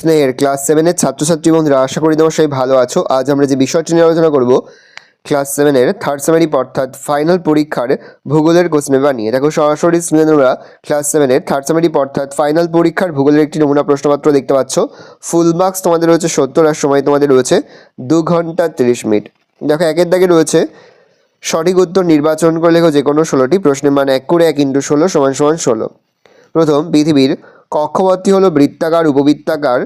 স্নেহের ক্লাস 7-এর ছাত্রছাত্রী বন্ধুরা, আশা করি তোমরা সবাই ভালো আছো। আজ আমরা যে বিষয়টি নিয়ে আলোচনা করব ক্লাস 7-এর থার্ড সেমিস্টার অর্থাৎ ফাইনাল পরীক্ষার ভূগোলের কোশ্চেন পেপার নিয়ে। দেখো সরাসরি স্ক্রিনে তোমরা ক্লাস 7-এর থার্ড সেমিস্টার অর্থাৎ ফাইনাল পরীক্ষার ভূগোলের একটি নমুনা প্রশ্নপত্র দেখতে পাচ্ছ। ফুল মার্কস তোমাদের রয়েছে 70 আর সময় তোমাদের রয়েছে 2 ঘন্টা 30 মিনিট। দেখো একের দাগে রয়েছে সঠিক উত্তর নির্বাচন করে লেখো যে কোনো 16টি প্রশ্নের মান 1 করে 1 × 16 = 16। প্রথম, পৃথিবীর কক্ষপথটি হলো বৃত্তাকার, উপবৃত্তাকার,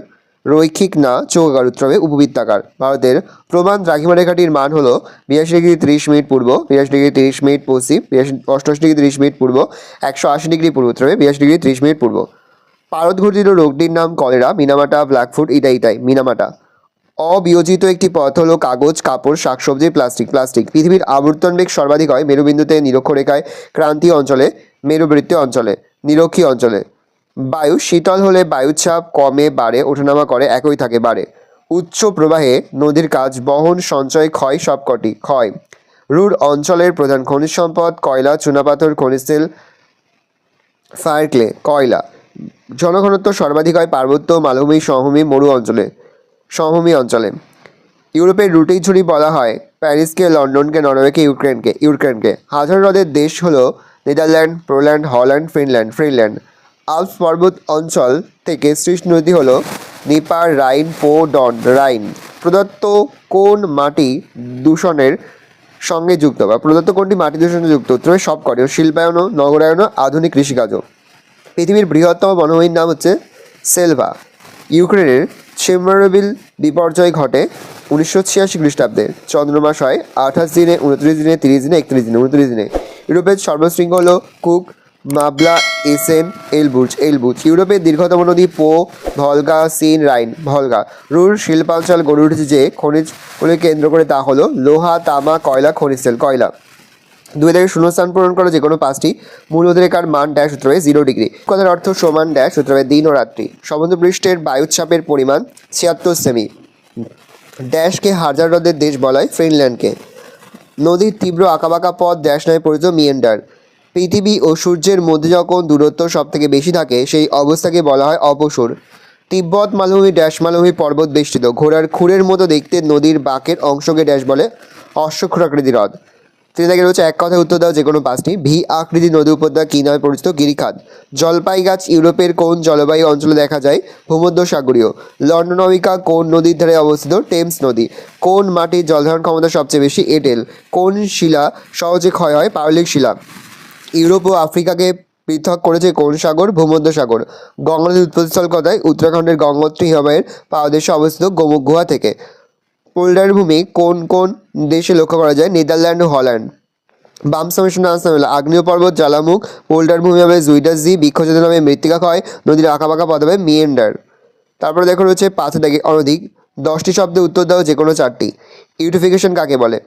রৈখিক না চৌকাকার। উত্তর হবে উপবৃত্তাকার। ভারতের প্রমাণ দ্রাঘিমা রেখাটির মান হলো 82 ডিগ্রি 30 মিনিট পূর্ব, 82 ডিগ্রি 30 মিনিট পশ্চিম, 88 ডিগ্রি 30 মিনিট পূর্ব, 180 ডিগ্রি পূর্ব। উত্তর হবে 82 ডিগ্রি 30 মিনিট পূর্ব। পারদঘটিত রোগটির নাম কলেরা, মিনামাটা, ব্ল্যাকফুট, ইটাই। মিনামাটা। অবিয়োজিত একটি পথ হলো কাগজ, কাপড়, শাকসবজি, প্লাস্টিক। পৃথিবীর আবর্তন বেগ সর্বাধিক হয় মেরুবিন্দুতে, নিরক্ষরেখায়, ক্রান্তীয় অঞ্চলে, মেরুবৃত্তীয় অঞ্চলে, নিরক্ষীয় অঞ্চলে। বায়ু শীতল হলে বায়ুচাপ কমে, বাড়ে, ওঠানামা করে, একই থাকে, বাড়ে। উচ্চ প্রবাহে নদীর কাজ বহন, সঞ্চয়, ক্ষয় সবকটি। ক্ষয়। রুড় অঞ্চলের প্রধান খনিজ সম্পদ কয়লা, চুনাপাথর, খনিজ তেল, ফায়ার ক্লে, কয়লা। জনঘনত্ব সর্বাধিক হয় পার্বত্য, মালভূমি, সমভূমি অঞ্চলে। ইউরোপের রুটিং ছুরি বলা হয় প্যারিসকে, লন্ডনকে, নরওয়েকে, ইউক্রেনকে। হাজার হ্রদের দেশ হলো Netherland, Poland, Holland, Finland. Alps পর্বত অঞ্চল থেকে সৃষ্ট নদী হলো নিপার, রাইন, পো, ডন। রাইন। প্রদত্ত কোন মাটি দূষণের সঙ্গে যুক্ত বা প্রদত্ত কোনটি মাটি দূষণে যুক্ত? উত্তর সবকটি। শিল্পায়ন, নগরায়ন, আধুনিক কৃষিকাজও। পৃথিবীর বৃহত্তম বনভূমির নাম হচ্ছে সেলভা। ইউক্রেনের চেরনোবিল বিপর্যয় ঘটে 1986 খ্রিস্টাব্দে। চন্দ্রমাস হয় 28 দিনে, 29 দিনে, 30 দিনে, 31 দিনে, 29 দিনে। ইউরোপের সর্বশৃঙ্গ হল কুক, মাবলা, এসেন, এলবুজ। ইউরোপের দীর্ঘতম নদী পো, ভলগা, সিন, রাইন, ভলগা। রুর শিল্পাঞ্চল গড়ে উঠেছে যে খনিজগুলি কেন্দ্র করে তা হলো লোহা, তামা, কয়লা, খনিজ তেল, কয়লা। 2 থেকে শূন্যস্থান পূরণ করা যে কোনো 5টি মূলরেখার মান ড্যাশ। উত্তর হবে 0 ডিগ্রি। কথার অর্থ সমান ড্যাশ। উত্তর হবে দিন ও রাত্রি। সমুদ্রপৃষ্ঠের বায়ুচাপের পরিমাণ 76 সেমি। ড্যাশকে হাজার হ্রদের দেশ বলা হয় ফিনল্যান্ডকে। নদীর তীব্র আঁকাবাঁকা পথ ড্যাশ নামে পরিচিত, মিয়েন্ডার। পৃথিবী ও সূর্যের মধ্যে যখন দূরত্ব সব থেকে বেশি থাকে সেই অবস্থাকে বলা হয় অপসর। তিব্বত মালভূমি ড্যাশ মালভূমি পর্বত বেষ্টিত। ঘোড়ার খুরের মতো দেখতে নদীর বাঁকের অংশকে ড্যাশ বলে? অশ্বক্ষুরাকৃতি হ্রদ। 3 থেকে রয়েছে এক কথায় উত্তর দাও যে কোনো 5টি। ভি আকৃতি নদী উপত্যকা কী নামে পরিচিত? গিরিখাত। জলপাই গাছ ইউরোপের কোন জলবায়ু অঞ্চলে দেখা যায়? ভূমধ্যসাগরীয়। লন্ডনাবিকা কোন নদীর ধারে অবস্থিত? টেমস নদী। কোন মাটির জলধারণ ক্ষমতা সবচেয়ে বেশি? এঁটেল। কোন শিলা সহজে ক্ষয় হয়? পাললিক শিলা। ইউরোপ ও আফ্রিকাকে পৃথক করেছে কোন সাগর? ভূমধ্যসাগর। গঙ্গা নদীর উৎপত্তিস্থল কোথায়? উত্তরাখণ্ডের গঙ্গোত্রী হিমালয়ের পাদদেশে অবস্থিত গোমুখ গুহা থেকে। পোল্ডার ভূমি কোন কোন দেশে লক্ষ্য করা যায়? নেদারল্যান্ড ও হল্যান্ড। বাম সমেশনের আনসার হলো আগ্নেয় পর্বত, জ্বালামুখ। পোল্ডার ভূমি হবে জুইডাস জি। বৃক্ষছেদন হবে মৃত্তিকা ক্ষয়। নদীর আঁকাবাঁকা পথ হবে মিয়েন্ডার। তারপরে দেখো রয়েছে 5 থেকে অনধিক 10টি শব্দে উত্তর দাও যে কোনো 4টি। ইউটিফিকেশন কাকে বলে?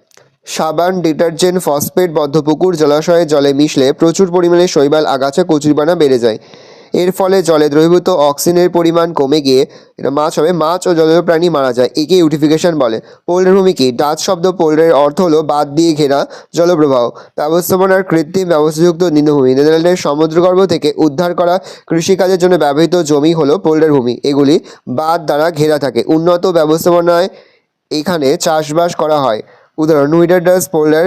সাবান, ডিটারজেন্ট, ফসফেট, বদ্ধপুকুর, জলাশয়ে জলে মিশলে প্রচুর পরিমাণে শৈবাল, আগাছা, কচুরিপানা বেড়ে যায়। এর ফলে জলে দ্রবীভূত অক্সিজেনের পরিমাণ কমে গিয়ে এটা মাছ হবে, মাছ ও জলীয় প্রাণী মারা যায়। একে ইউটিফিকেশন বলে। পোল্ডার ভূমি কি? ডাচ শব্দ পোল্ডারের অর্থ হলো বাঁধ দিয়ে ঘেরা জলপ্রবাহ। ব্যবস্থাপনার কৃত্রিম ব্যবস্থাযুক্ত নিম্নভূমি। নেদারল্যান্ডের সমুদ্রগর্ভ থেকে উদ্ধার করা কৃষিকাজের জন্য ব্যবহৃত জমি হলো পোল্ডার ভূমি। এগুলি বাঁধ দ্বারা ঘেরা থাকে। উন্নত ব্যবস্থাপনায় এখানে চাষবাস করা হয়। উদাহরণ উইডারডাস পোল্ডার,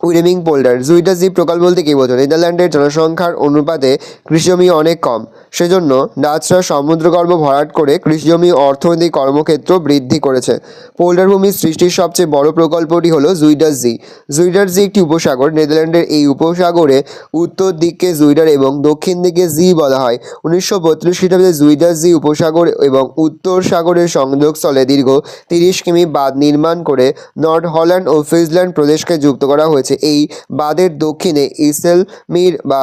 উইডেমিং পোল্ডার। জুইডাস জি প্রকল্প বলতে কী বোঝো? নেদারল্যান্ডের জনসংখ্যার অনুপাতে কৃষিজমি অনেক কম, সেজন্য ডাচরা সমুদ্রগর্ভ ভরাট করে কৃষিজমি ও অর্থনৈতিক কর্মক্ষেত্র বৃদ্ধি করেছে। পোল্ডার ভূমির সৃষ্টির সবচেয়ে বড় প্রকল্পটি হলো জুইডাস জি। জুইডাস জি একটি উপসাগর। নেদারল্যান্ডের এই উপসাগরে উত্তর দিককে জুইডার এবং দক্ষিণ দিকে জি বলা হয়। 1932 খ্রিস্টাব্দে জুইডাস জি উপসাগর এবং উত্তর সাগরের সংযোগস্থলে দীর্ঘ 30 কিমি বাঁধ নির্মাণ করে নর্থ হল্যান্ড ও ফ্রিজল্যান্ড প্রদেশকে যুক্ত করা হয়েছে। এই বাঁধের দক্ষিণে ইসেলমির বা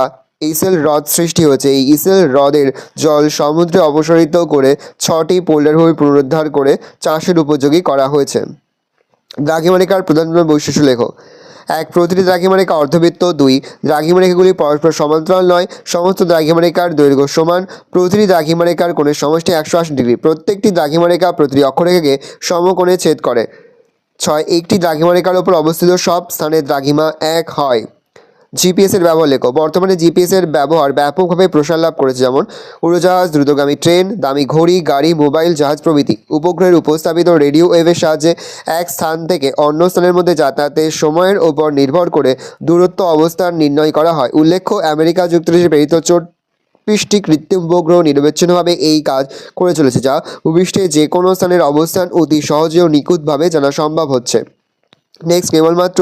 ইসেল হ্রদ সৃষ্টি হয়েছে। এই ইসেল হ্রদের জল সমুদ্রে অপসারিত করে 6টি পোল্ডার ভূমি পুনরুদ্ধার করে চাষের উপযোগী করা হয়েছে। দ্রাঘিমারেখার প্রধান বৈশিষ্ট্য লেখো। 1. প্রতিটি দ্রাঘিমারেখা অর্ধবৃত্ত। 2. দ্রাঘিমারেখাগুলি পরস্পর সমান্তরাল নয়। সমস্ত দ্রাঘিমারেখার দৈর্ঘ্য সমান। প্রতিটি দ্রাঘিমারেখার কোণের সমষ্টি 180 ডিগ্রি। প্রত্যেকটি দ্রাঘিমারেখা প্রতিটি অক্ষরেখাকে সমকোণে ছেদ করে। 6. একটি দ্রাঘিমারেখার ওপর অবস্থিত সব স্থানে দ্রাঘিমা 1 হয়। জিপিএস এর ব্যবহার লেখো। বর্তমানে জিপিএস এর ব্যবহার ব্যাপকভাবে প্রসার লাভ করেছে, যেমন উড়োজাহাজ, দ্রুতগামী ট্রেন, দামি ঘড়ি, গাড়ি, মোবাইল, জাহাজ প্রভৃতি। উপগ্রহের উপস্থাপিত রেডিও ওয়েভের সাহায্যে এক স্থান থেকে অন্য স্থানের মধ্যে যাতায়াতের সময়ের উপর নির্ভর করে দূরত্ব অবস্থান নির্ণয় করা হয়। উল্লেখ্য, আমেরিকা যুক্তরাষ্ট্রে প্রেরিত 24টি কৃত্রিম উপগ্রহ নিরবিচ্ছিন্নভাবে এই কাজ করে চলেছে, যা ভূপৃষ্ঠে যে কোনো স্থানের অবস্থান অতি সহজে ও নিখুঁতভাবে জানা সম্ভব হচ্ছে। নেক্সট, কেবলমাত্র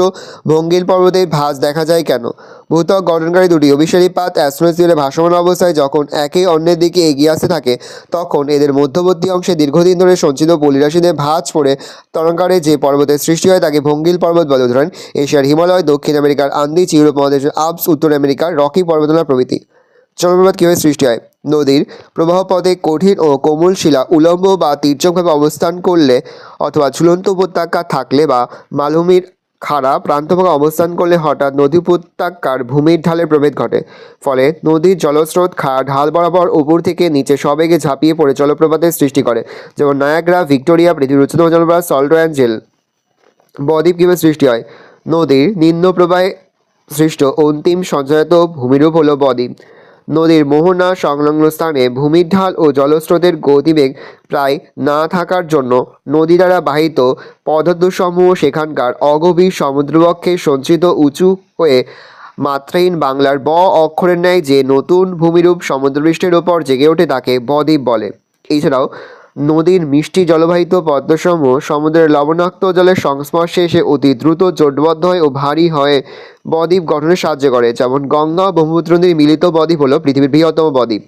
ভঙ্গিল পর্বতে ভাঁজ দেখা যায় কেন? ভূত্বক গঠনকারী দুটি অভিসারী পাত অ্যাস্ট্রোস্ফিয়ারে ভাসমান অবস্থায় যখন একে অন্যের দিকে এগিয়ে আসতে থাকে, তখন এদের মধ্যবর্তী অংশে দীর্ঘদিন ধরে সঞ্চিত পলিরাশিতে ভাঁজ পড়ে তরঙ্গারে যে পর্বতের সৃষ্টি হয় তাকে ভঙ্গিল পর্বত বলে। উদাহরণ: এশিয়ার হিমালয়, দক্ষিণ আমেরিকার আন্দিজ, ইউরোপ মহাদেশের আল্পস, উত্তর আমেরিকার রকি পর্বতমালা প্রভৃতি। জলপ্রপাত কীভাবে সৃষ্টি হয়? নদীর প্রবাহপথে কঠিন ও কোমল শিলা উলম্ব বা তির্যকভাবে অবস্থান করলে অথবা ঝুলন্ত উপত্যকা থাকলে বা মালভূমির খাড়া প্রান্তভাগে অবস্থান করলে হঠাৎ নদী উপত্যকার ভূমির ঢালের প্রভেদ ঘটে। ফলে নদীর জলস্রোত খাড়া ঢাল বরাবর উপর থেকে নিচে সবেগে ঝাঁপিয়ে পড়ে জলপ্রপাতের সৃষ্টি করে, যেমন নায়াগ্রা, ভিক্টোরিয়া, পৃথিবীর উচ্চতম জলপ্রপাত সল্ট অ্যাঞ্জেল। বদ্বীপ কীভাবে সৃষ্টি হয়? নদীর নিম্ন প্রবাহে সৃষ্ট অন্তিম সঞ্চয়িত ভূমিরূপ হল বদ্বীপ। নদীর মোহনা সংলগ্ন স্থানে ভূমির ঢাল ও জলস্রোতের গতিবেগ প্রায় না থাকার জন্য নদী দ্বারা বাহিত পদার্থসমূহ সেখানকার অগভীর সমুদ্রবক্ষে সঞ্চিত উঁচু হয়ে মাত্রাহীন বাংলার ব অক্ষরের ন্যায় যে নতুন ভূমিরূপ সমুদ্রপৃষ্ঠের ওপর জেগে ওঠে তাকে বদ্বীপ বলে। এছাড়াও নদীর মিষ্টি জলবাহিত পদ্মসমূহ সমুদ্রের লবণাক্ত জলের সংস্পর্শে এসে অতি দ্রুত জোটবদ্ধ হয় ও ভারী হয়ে বদ্বীপ গঠনে সাহায্য করে, যেমন গঙ্গা ও ব্রহ্মপুত্র নদীর মিলিত বদ্বীপ হল পৃথিবীর বৃহত্তম বদ্বীপ।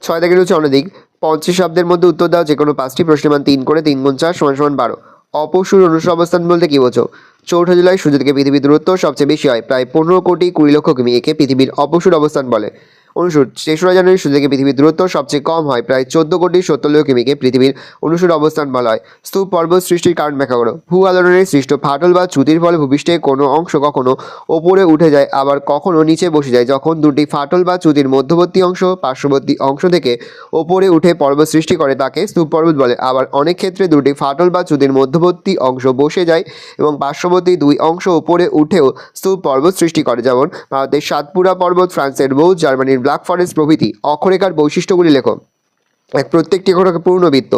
6 থেকে রয়েছে অনধিক 50 শব্দের মধ্যে উত্তর দাও যে কোনো 5টি প্রশ্নের মান 3 করে। 3 × 4 = 12। অপসূর অনুসর অবস্থান বলতে কী বোঝো? চৌঠা জুলাই সূর্য থেকে পৃথিবীর দূরত্ব সবচেয়ে বেশি হয়, প্রায় 15,20,00,000 কিমি। একে পৃথিবীর অপসূর অবস্থান বলে। অনুসূর 3রা জানুয়ারি সূর্য থেকে পৃথিবীর দূরত্ব সবচেয়ে কম হয়, প্রায় 14,70,00,000 কিমিকে পৃথিবীর অনুসূর অবস্থান বলা হয়। স্তূপ পর্বত সৃষ্টির কারণ ব্যাখ্যা করো। ভূ আলোড়নে সৃষ্ট ফাটল বা চ্যুতির ফলে ভূপৃষ্ঠের কোনো অংশ কখনো ওপরে উঠে যায়, আবার কখনো নিচে বসে যায়। যখন দুটি ফাটল বা চ্যুতির মধ্যবর্তী অংশ পার্শ্ববর্তী অংশ থেকে ওপরে উঠে পর্বত সৃষ্টি করে তাকে স্তূপ পর্বত বলে। আবার অনেক ক্ষেত্রে দুটি ফাটল বা চ্যুতির মধ্যবর্তী অংশ বসে যায় এবং পার্শ্ববর্তী দুই অংশ ওপরে উঠেও স্তূপ পর্বত সৃষ্টি করে, যেমন ভারতের সাতপুরা পর্বত, ফ্রান্সের বৌদ্ধ, জার্মানির ব্ল্যাক ফরেস্ট প্রভৃতি। অক্ষরেখার বৈশিষ্ট্যগুলি লেখো। প্রত্যেকটি অক্ষরেখা পূর্ণবৃত্ত।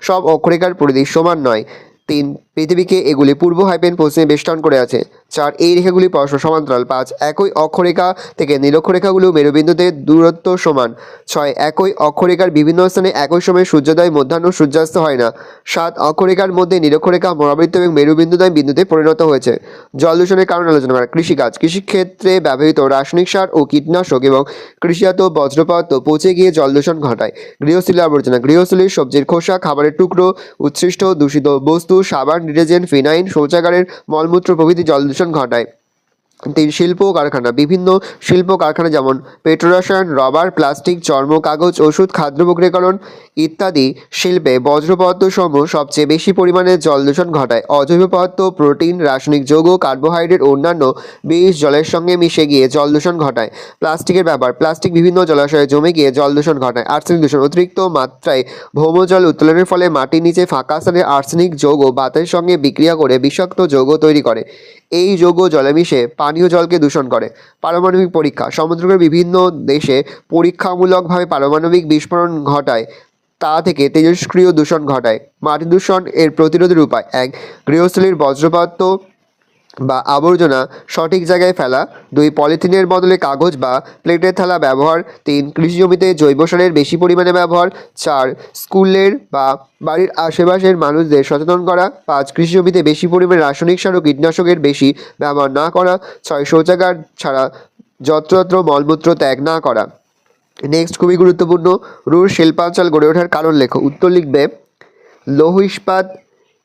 সব অক্ষরেখার পরিধি সমান নয়। 3 পৃথিবীকে এগুলি পূর্ব হাইপেন পশ্চিমে বেষ্টন করে আছে। 4 এই রেখাগুলি পরস্পর সমান্তরাল। 5 একই অক্ষরেখা থেকে নিরক্ষরেখাগুলো মেরুবিন্দুতে দূরত্ব সমান। 6 একই অক্ষরেখার বিভিন্ন স্থানে একই সময়ে সূর্যোদয়, মধ্যাহ্ন, সূর্যাস্ত হয় না। 7 অক্ষরেখার মধ্যে নিরক্ষরেখা মহাবৃত্ত এবং মেরুবিন্দুদ্বয় বিন্দুতে পরিণত হয়েছে। জল দূষণের কারণ আলোচনা করা। কৃষিকাজ। কৃষিক্ষেত্রে ব্যবহৃত রাসায়নিক সার ও কীটনাশক এবং কৃষিজাত বজ্রপদার্থ পচে গিয়ে জল দূষণ ঘটায়। গৃহস্থলী আবর্জনা। গৃহস্থলীর সবজির খোসা, খাবারের টুকরো, উচ্ছিষ্ট দূষিত বস্তু, সাবান, ডিটারজেন্ট, ফিনাইল, শৌচাগারের মলমূত্র প্রভৃতি জল দূষণ ঘটায়। 3 শিল্প ও কারখানা। বিভিন্ন শিল্প কারখানা যেমন পেট্রোরসায়ন, রবার, প্লাস্টিক, চর্ম, কাগজ, ওষুধ, খাদ্য প্রক্রিয়াকরণ ইত্যাদি শিল্পে বজ্র পদার্থসমূহ সবচেয়ে বেশি পরিমাণে জল দূষণ ঘটায়। অজৈব পদার্থ, প্রোটিন, রাসায়নিক যৌগ, কার্বোহাইড্রেট ও অন্যান্য বিষ জলের সঙ্গে মিশে গিয়ে জল দূষণ ঘটায়। প্লাস্টিকের ব্যবহার। প্লাস্টিক বিভিন্ন জলাশয়ে জমে গিয়ে জল দূষণ ঘটায়। আর্সেনিক দূষণ। অতিরিক্ত মাত্রায় ভৌমজল উত্তোলনের ফলে মাটির নিচে ফাঁকা স্থানে আর্সেনিক যৌগ বাতাসের সঙ্গে বিক্রিয়া করে বিষাক্ত যৌগ তৈরি করে। এই যৌগ জলে মিশে পানীয় জলকে দূষণ করে। পারমাণবিক পরীক্ষা। সমগ্র বিভিন্ন দেশে পরীক্ষামূলকভাবে পারমাণবিক বিস্ফোরণ ঘটায়, তা থেকে তেজস্ক্রিয় দূষণ ঘটায়। মাটি দূষণ এর প্রতিরোধের উপায়। 1 গৃহস্থলীর বজ্রপদার্থ বা আবর্জনা সঠিক জায়গায় ফেলা। 2 পলিথিনের বদলে কাগজ বা প্লেটের থালা ব্যবহার। 3 কৃষি জমিতে জৈব সারের বেশি পরিমাণে ব্যবহার। 4 স্কুলের বা বাড়ির আশেপাশের মানুষদের সচেতন করা। 5 কৃষি জমিতে বেশি পরিমাণে রাসায়নিক সার ও কীটনাশকের বেশি ব্যবহার না করা। 6 শৌচাগার ছাড়া যত্রতত্র মলমূত্র ত্যাগ না করা। নেক্সট, খুবই গুরুত্বপূর্ণ, রুর শিল্পাঞ্চল গড়ে ওঠার কারণ লেখো। উত্তর লিখবে লৌহ ইস্পাত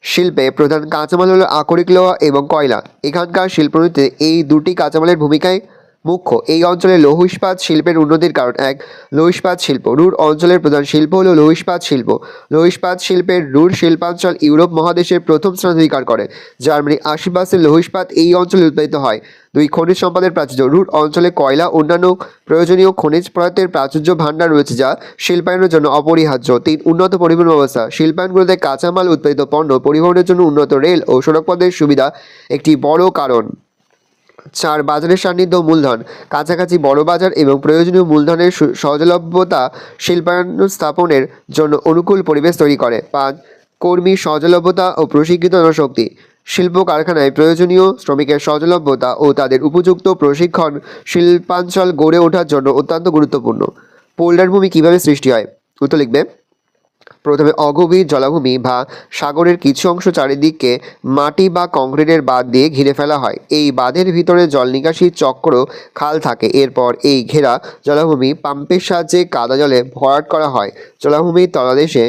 শিল্পে প্রধান কাঁচামাল হলো আকরিক লৌহ এবং কয়লা। এখানকার শিল্পনীতিতে এই দুটি কাঁচামালের ভূমিকায় মুখ্য। এই অঞ্চলে লৌহ ইস্পাত শিল্পের উন্নতির কারণ। 1 লৌহ ইস্পাত শিল্প। রুর অঞ্চলের প্রধান শিল্প হলো লৌহ ইস্পাত শিল্প। লৌহ ইস্পাত শিল্পের রুর শিল্পাঞ্চল ইউরোপ মহাদেশের প্রথম স্থান অধিকার করে। জার্মানির আশেপাশে লৌহ ইস্পাত এই অঞ্চলে উৎপাদিত হয়। 2 খনিজ সম্পদের প্রাচুর্য। রুর অঞ্চলে কয়লা অন্যান্য প্রয়োজনীয় খনিজ পদার্থের প্রাচুর্য ভাণ্ডার রয়েছে, যা শিল্পায়নের জন্য অপরিহার্য। 3 উন্নত পরিবহন ব্যবস্থা। শিল্পায়নগুলোতে কাঁচামাল উৎপাদিত পণ্য পরিবহনের জন্য উন্নত রেল ও সড়কপথের সুবিধা একটি বড় কারণ। 4 বাজারের সান্নিধ্য ও মূলধন, কাছাকাছি বড় বাজার এবং প্রয়োজনীয় মূলধনের সহজলভ্যতা শিল্পায়ন স্থাপনের জন্য অনুকূল পরিবেশ তৈরি করে। 5 কর্মী সহজলভ্যতা ও প্রশিক্ষিত জনশক্তি, শিল্প কারখানায় প্রয়োজনীয় শ্রমিকের সহজলভ্যতা ও তাদের উপযুক্ত প্রশিক্ষণ শিল্পাঞ্চল গড়ে ওঠার জন্য অত্যন্ত গুরুত্বপূর্ণ। পোল্ডার ভূমি কীভাবে সৃষ্টি হয়? উত্তর লিখবে। প্রথমে অগভীর জলাভূমি বা সাগরের কিছু অংশ চারিদিকে মাটি বা কংক্রিটের বাঁধ দিয়ে ঘিরে ফেলা হয়। এই বাঁধের ভিতরে জল নিকাশি চক্র খাল থাকে। এরপর এই ঘেরা জলাভূমি পাম্পের সাহায্যে কাদা জলে ভরাট করা হয়। জলাভূমির তলদেশে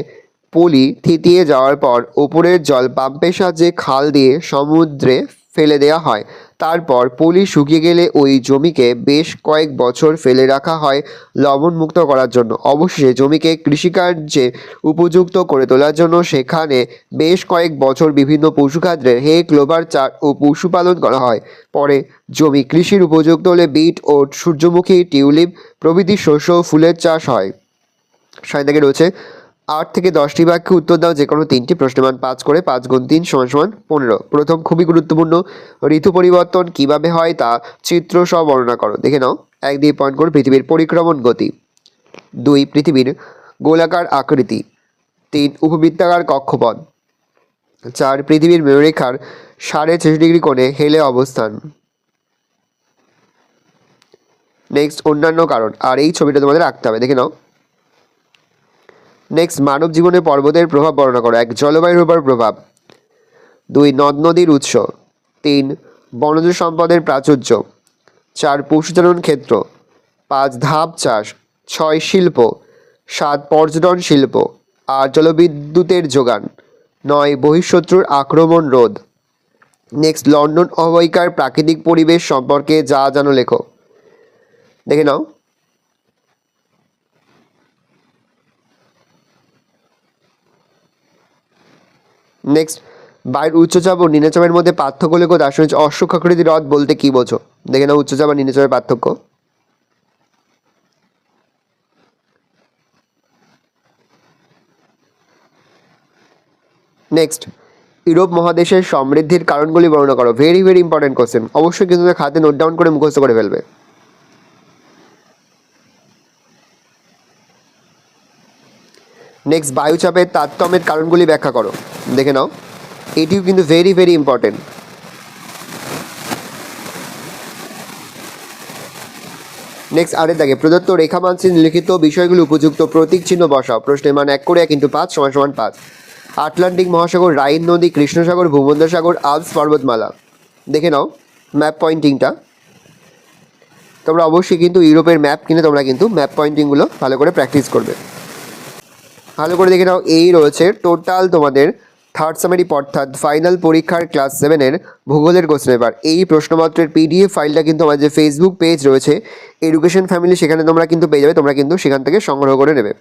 পলি থিতিয়ে যাওয়ার পর ওপরের জল পাম্পের সাহায্যে খাল দিয়ে সমুদ্রে ফেলে দেওয়া হয়। তারপর পলি শুকিয়ে গেলে ওই জমিকে বেশ কয়েক বছর ফেলে রাখা হয় লবণমুক্ত করার জন্য। অবশেষে জমিকে কৃষিকার্যে উপযুক্ত করে তোলার জন্য সেখানে বেশ কয়েক বছর বিভিন্ন পশুখাদ্যের হে ক্লোভার চাষ ও পশুপালন করা হয়। পরে জমি কৃষির উপযুক্ত হলে বিট, ওট, সূর্যমুখী, টিউলিপ প্রভৃতি শস্য ও ফুলের চাষ হয়। সাইন রয়েছে 8 থেকে 10টি বাক্যে উত্তর দাও যে কোনো 3টি। প্রশ্নের মান 5 করে, 5 গুণ 3 = 15। প্রথম খুবই গুরুত্বপূর্ণ, ঋতু পরিবর্তন কিভাবে হয় তা চিত্র সহ বর্ণনা করো। দেখে নাও। 1 দিয়ে পয়েন্ট করো, পৃথিবীর পরিক্রমণ গতি। 2 পৃথিবীর গোলাকার আকৃতি। 3 উপবৃত্তাকার কক্ষপথ। 4 পৃথিবীর মেরুরেখার 66.5 কোণে হেলে অবস্থান। নেক্সট অন্যান্য কারণ, আর এই ছবিটা তোমাদের আঁকতে হবে। দেখে নাও। নেক্সট মানব জীবনে পর্বতের প্রভাব বর্ণনা করো। 1 জলবায়ুর উপর প্রভাব। 2 নদ নদীর উৎস। 3 বনজ সম্পদের প্রাচুর্য। 4 পশুচারণ ক্ষেত্র। 5 ধাপ চাষ। 6 শিল্প। 7 পর্যটন শিল্প। 8 জলবিদ্যুতের যোগান। 9 বহিঃশত্রুর আক্রমণ রোধ। নেক্সট লন্ডন অববাহিকার প্রাকৃতিক পরিবেশ সম্পর্কে যা জানো লেখো। দেখে নাও। নেক্সট বায়ুর উচ্চচাপ ও নিম্নচাপের মধ্যে পার্থক্য লেখো। দার্শনিক অশ্বক্ষাকৃতি হ্রদ বলতে কি বোঝো? দেখে নাও উচ্চচাপ আর নিম্নচাপের পার্থক্য। নেক্সট ইউরোপ মহাদেশের সমৃদ্ধির কারণগুলি বর্ণনা করো। ভেরি ভেরি ইম্পর্টেন্ট কোশ্চেন, অবশ্যই কিন্তু খাতে নোট ডাউন করে মুখস্থ করে ফেলবে। নেক্সট বায়ুচাপের তারতম্যের কারণগুলি ব্যাখ্যা করো। দেখে নাও, এটিও কিন্তু ভেরি ভেরি ইম্পর্টেন্ট। নেক্সট আরের দাগে প্রদত্ত রেখা মানচিত্রে লিখিত বিষয়গুলি উপযুক্ত প্রতীক চিহ্ন বসাও। প্রশ্নের মান 1 করে 1 × 5 = 5। আটলান্টিক মহাসাগর, রাইন নদী, কৃষ্ণসাগর, ভূমধ্যসাগর, আল্পস পর্বতমালা। দেখে নাও ম্যাপ পয়েন্টিংটা। তোমরা অবশ্যই কিন্তু ইউরোপের ম্যাপ কিনে তোমরা কিন্তু ম্যাপ পয়েন্টিংগুলো ভালো করে প্র্যাকটিস করবে। ভালো করে দেখে নাও, এই রয়েছে টোটাল তোমাদের থার্ড সামারি অর্থাৎ ফাইনাল পরীক্ষার ক্লাস 7-এর ভূগোলের কোশ্চেন পেপার। এই প্রশ্নপত্রের পিডিএফ ফাইলটা কিন্তু আমার যে ফেসবুক পেজ রয়েছে এডুকেশন ফ্যামিলি, সেখানে তোমরা কিন্তু পেয়ে যাবে। তোমরা কিন্তু সেখান থেকে সংগ্রহ করে নেবে।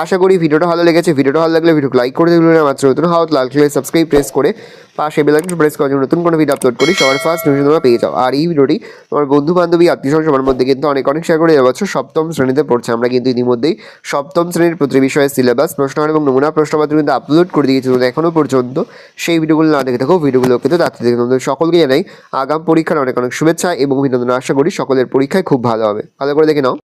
আশা করি ভিডিওটা ভালো লেগেছে। ভিডিওটা ভালো লাগলে ভিডিওকে লাইক করে দিলে মাত্র নতুন হাত লাল কালার সাবস্ক্রাইব প্রেস করে পাশে বেল আইকন প্রেস করার জন্য নতুন কোনো ভিডিও আপলোড করি সবার ফার্স্ট নিউজ তোমরা পেয়ে যাও। আর এই ভিডিওটি তোমার বন্ধু বান্ধবী আত্মীয়স্বজন সবার মধ্যে কিন্তু অনেক শেয়ার করে যাচ্ছ। সপ্তম শ্রেণীতে পড়ছে, আমরা কিন্তু ইতিমধ্যেই সপ্তম শ্রেণীর প্রতি বিষয়ের সিলেবাস, প্রশ্ন এবং নমুনা প্রশ্নপত্র কিন্তু আপলোড করে দিয়েছি। তোমরা এখনও পর্যন্ত সেই ভিডিওগুলো না দেখে থাকো, ভিডিওগুলো কিন্তু তাড়াতাড়ি দেখে। তোমাদের সকলকে জানাই আগাম পরীক্ষার অনেক শুভেচ্ছা এবং অভিনন্দন। আশা করি সকলের পরীক্ষায় খুব ভালো হবে। ভালো করে দেখে নাও।